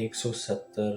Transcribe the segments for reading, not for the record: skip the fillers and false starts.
170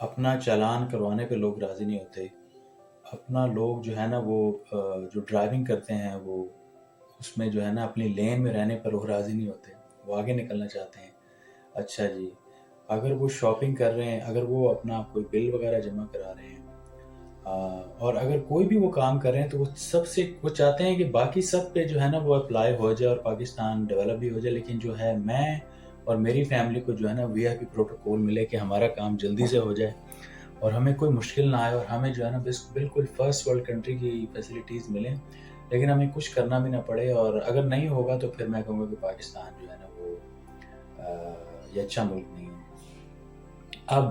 اپنا چالان کروانے پہ لوگ راضی نہیں ہوتے، اپنا لوگ جو ہے نا وہ جو ڈرائیونگ کرتے ہیں وہ اس میں جو ہے نا اپنی لین میں رہنے پر وہ راضی نہیں ہوتے، وہ آگے نکلنا چاہتے ہیں۔ اچھا جی، اگر وہ شاپنگ کر رہے ہیں، اگر وہ اپنا کوئی بل وغیرہ جمع کرا رہے ہیں، اور اگر کوئی بھی وہ کام کر رہے ہیں تو وہ سب سے وہ چاہتے ہیں کہ باقی سب پہ جو ہے نا وہ اپلائی ہو جائے اور پاکستان ڈیولپ بھی ہو جائے، لیکن جو ہے میں اور میری فیملی کو جو ہے نا وی آئی پی پروٹوکول ملے کہ ہمارا کام جلدی سے ہو جائے اور ہمیں کوئی مشکل نہ آئے اور ہمیں جو ہے نا بالکل فرسٹ ورلڈ کنٹری کی فیسلٹیز ملیں، لیکن ہمیں کچھ کرنا بھی نہ پڑے۔ اور اگر نہیں ہوگا تو پھر میں کہوں گا کہ پاکستان جو ہے نا وہ یہ اچھا ملک نہیں ہے۔ اب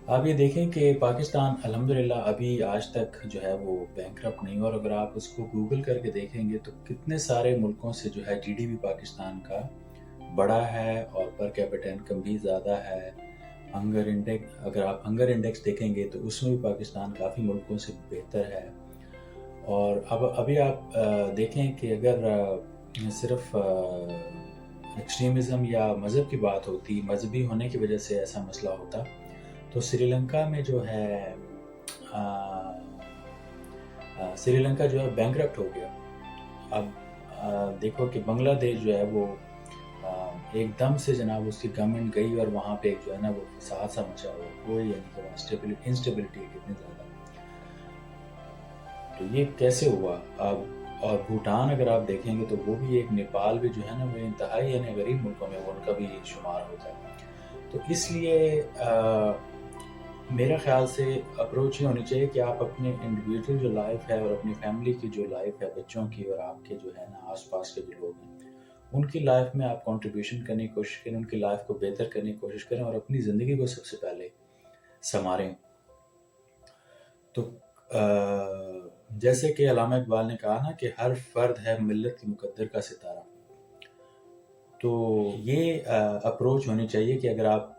آپ یہ دیکھیں کہ پاکستان الحمدللہ ابھی آج تک جو ہے وہ بینکرپٹ نہیں، اور اگر آپ اس کو گوگل کر کے دیکھیں گے تو کتنے سارے ملکوں سے جو ہے جی ڈی پی پاکستان کا بڑا ہے اور پر کیپٹا انکم بھی زیادہ ہے۔ ہنگر انڈیکس، اگر آپ ہنگر انڈیکس دیکھیں گے تو اس میں بھی پاکستان کافی ملکوں سے بہتر ہے۔ اور ابھی آپ دیکھیں کہ اگر صرف ایکسٹریمزم یا مذہب کی بات ہوتی، مذہبی ہونے کی وجہ سے ایسا مسئلہ ہوتا، تو سری لنکا میں جو ہے سری لنکا جو ہے بینکرپٹ ہو گیا۔ اب دیکھو کہ بنگلہ دیش جو ہے وہ ایک دم سے جناب اس کی گورنمنٹ گئی اور وہاں پہ جو ہے نا وہ فساد سا مچا ہوا، کوئی یعنی کہ وہاں انسٹیبلٹی ہے کتنی زیادہ، تو یہ کیسے ہوا؟ اب اور بھوٹان اگر آپ دیکھیں گے تو وہ بھی ایک، نیپال بھی جو ہے نا وہ انتہائی یعنی غریب ملکوں میں وہ ان کا بھی شمار ہوتا ہے۔ تو اس لیے میرا خیال سے اپروچ یہ ہونی چاہیے کہ آپ اپنے انڈیویجول جو لائف ہے اور اپنی فیملی کی جو لائف ہے، بچوں کی اور آپ کے جو ہے نا آس پاس کے جو لوگ ہیں ان کی لائف میں آپ کنٹریبیوشن کرنے کی کوشش کریں، ان کی لائف کو بہتر کرنے کی کوشش کریں اور اپنی زندگی کو سب سے پہلے سنواریں۔ تو جیسے کہ علامہ اقبال نے کہا نا کہ ہر فرد ہے ملت کی مقدر کا ستارہ، تو یہ اپروچ ہونی چاہیے کہ اگر آپ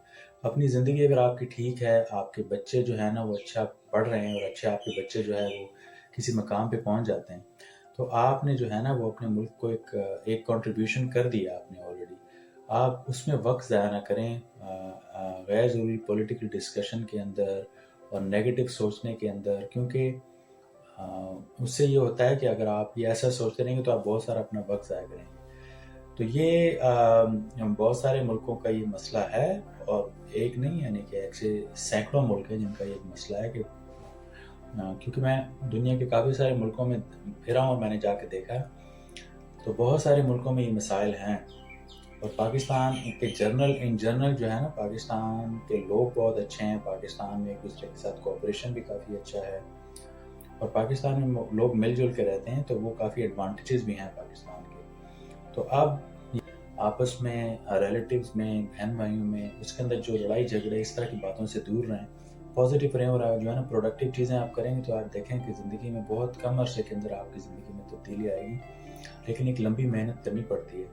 اپنی زندگی اگر آپ کی ٹھیک ہے، آپ کے بچے جو ہے نا وہ اچھا پڑھ رہے ہیں اور اچھے آپ کے بچے جو ہے وہ کسی مقام پہ پہنچ جاتے ہیں، تو آپ نے جو ہے نا وہ اپنے ملک کو ایک کنٹریبیوشن کر دیا آپ نے آلریڈی۔ آپ اس میں وقت ضائع نہ کریں غیر ضروری پولیٹیکل ڈسکشن کے اندر اور نیگیٹو سوچنے کے اندر، کیونکہ اس سے یہ ہوتا ہے کہ اگر آپ یہ ایسا سوچتے رہیں گے تو آپ بہت سارا اپنا وقت ضائع کریں گے۔ تو یہ بہت سارے ملکوں کا یہ مسئلہ ہے، اور ایک نہیں یعنی کہ ایک سے سینکڑوں ملک ہیں جن کا یہ مسئلہ ہے کہ کیونکہ میں دنیا کے کافی سارے ملکوں میں پھرا ہوں اور میں نے جا کے دیکھا، تو بہت سارے ملکوں میں یہ مسائل ہیں، اور پاکستان کے ان جنرل جو ہے نا پاکستان کے لوگ بہت اچھے ہیں، پاکستان میں ایک دوسرے کے ساتھ کوآپریشن بھی کافی اچھا ہے، اور پاکستان میں لوگ مل جل کے رہتے ہیں، تو وہ کافی ایڈوانٹیجز بھی ہیں پاکستان کے۔ تو اب آپس میں ریلیٹیوز میں بہن بھائیوں میں اس کے اندر جو لڑائی جھگڑے اس طرح کی باتوں سے دور رہیں، پازیٹیو رہیں، اور جو ہے نا پروڈکٹیو چیزیں آپ کریں گے تو آپ دیکھیں کہ زندگی میں بہت کم عرصے کے اندر آپ کی زندگی میں تبدیلی آئے گی، لیکن ایک لمبی محنت کرنی پڑتی ہے۔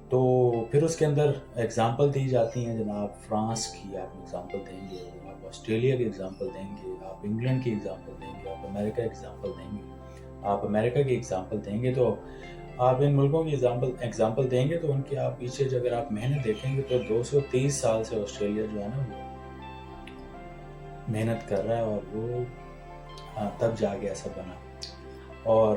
تو پھر اس کے اندر اگزامپل دی جاتی ہیں جناب، فرانس کی آپ اگزامپل دیں گے، آپ آسٹریلیا کی اگزامپل دیں گے، آپ انگلینڈ کی اگزامپل دیں گے، آپ امریکہ کی اگزامپل دیں گے، آپ امریکہ کی اگزامپل دیں گے، تو آپ ان ملکوں کی اگزامپل دیں گے تو ان کی آپ پیچھے اگر آپ محنت دیکھیں گے تو 230 سال سے آسٹریلیا جو ہے نا وہ محنت کر رہا ہے، اور وہ تب جا کے ایسا بنا، اور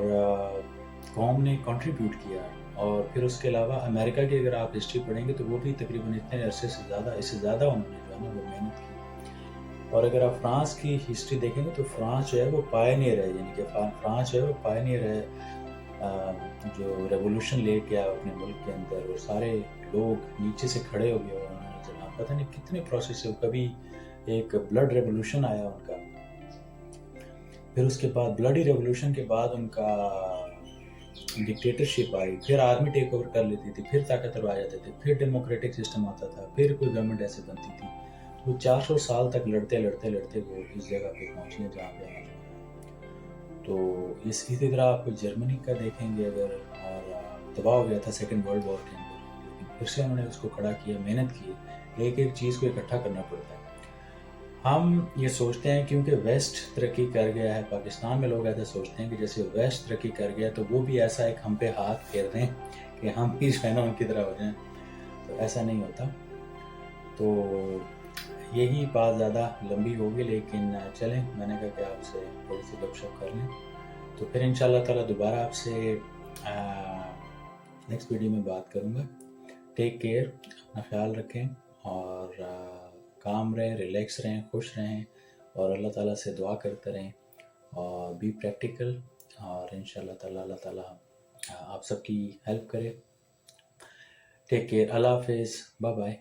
قوم نے کنٹریبیوٹ کیا۔ اور پھر اس کے علاوہ امریکہ کی اگر آپ ہسٹری پڑھیں گے تو وہ بھی تقریباً اتنے عرصے سے زیادہ، اس سے زیادہ انہوں نے جو ہے نا وہ محنت کی۔ اور اگر آپ فرانس کی ہسٹری دیکھیں گے تو فرانس جو ہے وہ پائنیئر ہے، یعنی کہ فرانس جو ہے وہ پائنیئر ہے، جو ریولوشن لے کے آیا اپنے ملک کے اندر، اور سارے لوگ نیچے سے کھڑے ہو گئے، اور انہوں نے جناب پتہ نہیں کتنے پروسیس سے، کبھی ایک بلڈ ریولوشن آیا ان کا، پھر اس کے بعد بلڈی ریولوشن کے بعد ان کا ڈکٹیٹرشپ آئی، پھر آرمی ٹیک اوور کر لیتی تھی، پھر طاقتور آ جاتے تھے، پھر ڈیموکریٹک سسٹم آتا تھا، پھر کوئی گورنمنٹ ایسے بنتی تھی، وہ 400 سال تک لڑتے وہ اس جگہ پہ پہنچے جہاں پہ آج۔ تو اسی طرح آپ جرمنی کا دیکھیں گے اگر، اور تباہ ہو گیا تھا سیکنڈ ورلڈ وار کے اندر، لیکن پھر سے انہوں نے اس کو کھڑا کیا، محنت کی، ایک ایک چیز کو اکٹھا کرنا پڑتا ہے۔ ہم یہ سوچتے ہیں کیونکہ ویسٹ ترقی کر گیا ہے، پاکستان میں لوگ ایسا سوچتے ہیں کہ جیسے ویسٹ ترقی کر گیا تو وہ بھی ایسا ایک ہم پہ ہاتھ پھیر دیں کہ ہم بھی جو ہے نا ان کی طرح ہو جائیں، تو ایسا نہیں ہوتا۔ تو یہی بات زیادہ لمبی ہوگی، لیکن چلیں میں نے کہا کہ آپ سے تھوڑی سی گپ شپ کر لیں، تو پھر انشاءاللہ تعالیٰ دوبارہ آپ سے نیکسٹ ویڈیو میں بات کروں گا۔ ٹیک کیئر، اپنا خیال رکھیں اور کام رہیں، ریلیکس رہیں، خوش رہیں، اور اللہ تعالیٰ سے دعا کرتے رہیں، اور بی پریکٹیکل، اور انشاءاللہ تعالیٰ اللہ تعالیٰ آپ سب کی ہیلپ کرے۔ ٹیک کیئر، اللہ حافظ، بائے بائے۔